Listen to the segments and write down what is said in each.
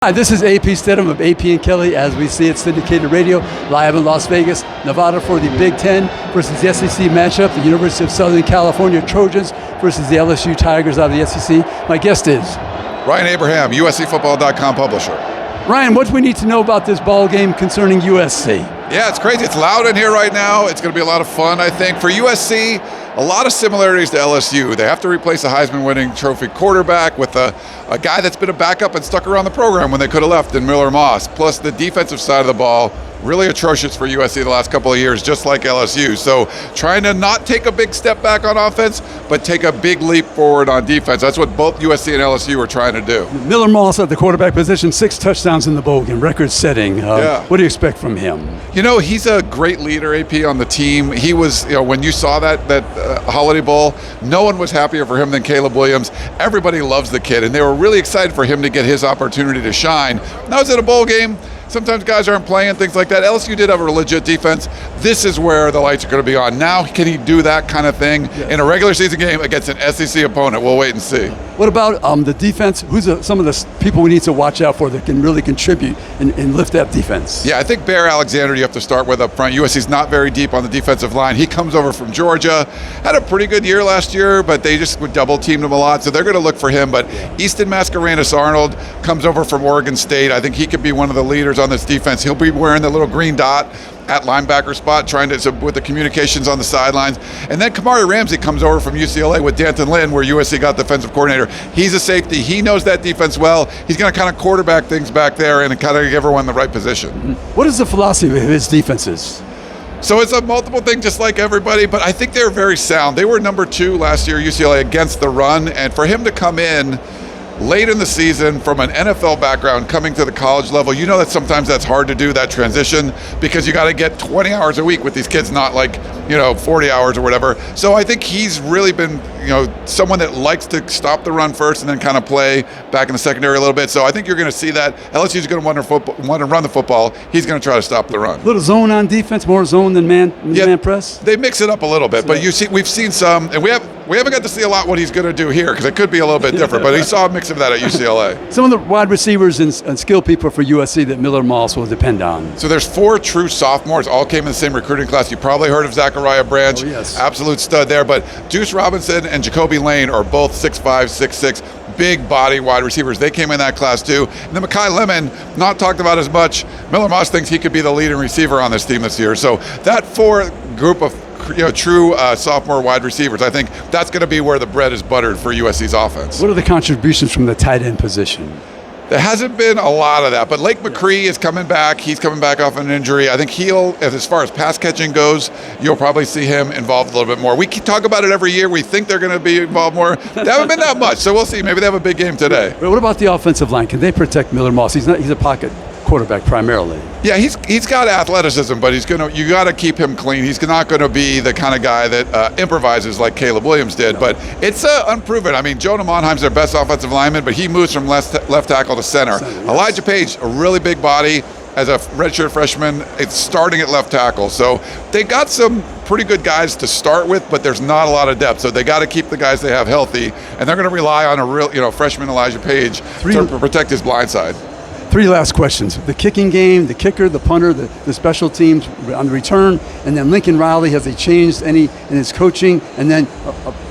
Hi, this is AP Steadham of AP and Kelly, as we see it syndicated radio, live in Las Vegas, Nevada for the Big Ten versus the SEC matchup, the University of Southern California Trojans versus the LSU Tigers out of the SEC. My guest is Ryan Abraham, USCFootball.com publisher. Ryan, what do we need to know about this ball game concerning USC? Yeah, it's crazy. It's loud in here right now. It's going to be a lot of fun, I think. For USC, a lot of similarities to LSU. They have to replace a Heisman-winning trophy quarterback with a guy that's been a backup and stuck around the program when they could have left in Miller Moss. Plus, the defensive side of the ball, really atrocious for USC the last couple of years, just like LSU. So trying to not take a big step back on offense, but take a big leap forward on defense. That's what both USC and LSU are trying to do. Miller Moss at the quarterback position, 6 touchdowns in the bowl game, record-setting. What do you expect from him? You know, he's a great leader, AP, on the team. He was, when you saw that Holiday Bowl, no one was happier for him than Caleb Williams. Everybody loves the kid, and they were really excited for him to get his opportunity to shine. Now it's at a bowl game. Sometimes guys aren't playing, things like that. LSU did have a legit defense. This is where the lights are going to be on. Now, can he do that kind of thing in a regular season game against an SEC opponent? We'll wait and see. What about the defense? Who's some of the people we need to watch out for that can really contribute and lift that defense? Yeah, I think Bear Alexander you have to start with up front. USC's not very deep on the defensive line. He comes over from Georgia. Had a pretty good year last year, but they just would double-team him a lot, so they're going to look for him. But Easton Mascarenas-Arnold comes over from Oregon State. I think he could be one of the leaders on this defense. He'll be wearing the little green dot at linebacker spot, trying to with the communications on the sidelines. And then Kamari Ramsey comes over from UCLA with Danton Lynn, where USC got defensive coordinator. He's a safety. He knows that defense well. He's going to kind of quarterback things back there and kind of give everyone the right position. What is the philosophy of his defenses? So it's a multiple thing, just like everybody, but I think they're very sound. They were number 2 last year, UCLA, against the run, and for him to come in late in the season from an NFL background coming to the college level, you know that sometimes that's hard to do, that transition, because you got to get 20 hours a week with these kids, not like 40 hours or whatever. So I think he's really been someone that likes to stop the run first and then kind of play back in the secondary a little bit. So I think you're going to see that. LSU's going to want to run the football. He's going to try to stop the run. A little zone on defense, more zone than man press? They mix it up a little bit, but we've seen some, and we haven't got to see a lot what he's going to do here because it could be a little bit different, but he saw a mix of that at UCLA. Some of the wide receivers and skill people for USC that Miller Moss will depend on. So there's 4 true sophomores, all came in the same recruiting class. You probably heard of Zachariah Branch, absolute stud there, but Deuce Robinson and Jacoby Lane are both 6'5", 6'6", big body wide receivers. They came in that class too. And then Mekhi Lemon, not talked about as much. Miller Moss thinks he could be the leading receiver on this team this year. So that 4 group of true sophomore wide receivers, I think that's going to be where the bread is buttered for USC's offense. What are the contributions from the tight end position? There hasn't been a lot of that, but Lake McCree is coming back. He's coming back off an injury. I think as far as pass catching goes, you'll probably see him involved a little bit more. We talk about it every year. We think they're going to be involved more. They haven't been that much, so we'll see. Maybe they have a big game today. What about the offensive line? Can they protect Miller Moss? He's a pocket quarterback primarily. Yeah, he's got athleticism, but you got to keep him clean. He's not going to be the kind of guy that improvises like Caleb Williams did. No. But it's unproven. I mean, Jonah Monheim's their best offensive lineman, but he moves from left tackle to center. Elijah Page, a really big body. As a redshirt freshman, it's starting at left tackle. So they got some pretty good guys to start with, but there's not a lot of depth. So they got to keep the guys they have healthy, and they're going to rely on a real, freshman Elijah Page to protect his blind side. 3 last questions. The kicking game, the kicker, the punter, the special teams on the return, and then Lincoln Riley, has he changed any in his coaching? And then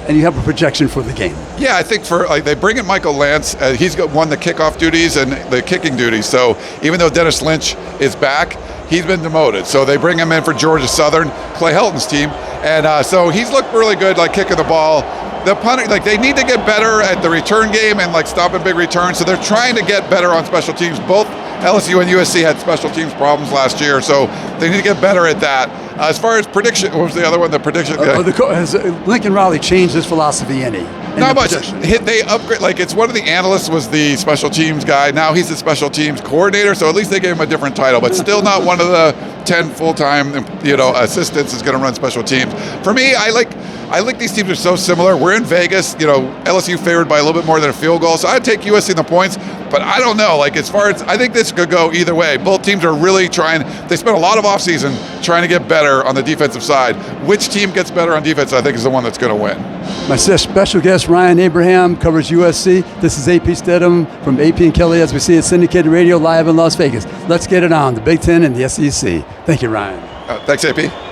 and you have a projection for the game. Yeah, I think they bring in Michael Lance. He's won the kickoff duties and the kicking duties. So even though Dennis Lynch is back, he's been demoted. So they bring him in for Georgia Southern, Clay Helton's team. And so he's looked really good, kicking the ball. The punter, they need to get better at the return game and stopping big returns. So they're trying to get better on special teams. Both LSU and USC had special teams problems last year, so they need to get better at that. As far as prediction, what was the other one? The prediction. Has Lincoln Riley changed his philosophy any? Not much. They upgrade. It's one of the analysts was the special teams guy. Now he's the special teams coordinator. So at least they gave him a different title, but still not one of the 10 full-time assistants is going to run special teams. For me, I like these teams are so similar. We're in Vegas. LSU favored by a little bit more than a field goal, so I'd take USC in the points. But I don't know. Like, as far as, I think this could go either way. Both teams are really trying. They spent a lot of offseason trying to get better on the defensive side. Which team gets better on defense, I think, is the one that's going to win. My special guest, Ryan Abraham, covers USC. This is AP Steadham from AP and Kelly, as we see it syndicated radio live in Las Vegas. Let's get it on, the Big Ten and the SEC. Thank you, Ryan. Thanks, AP.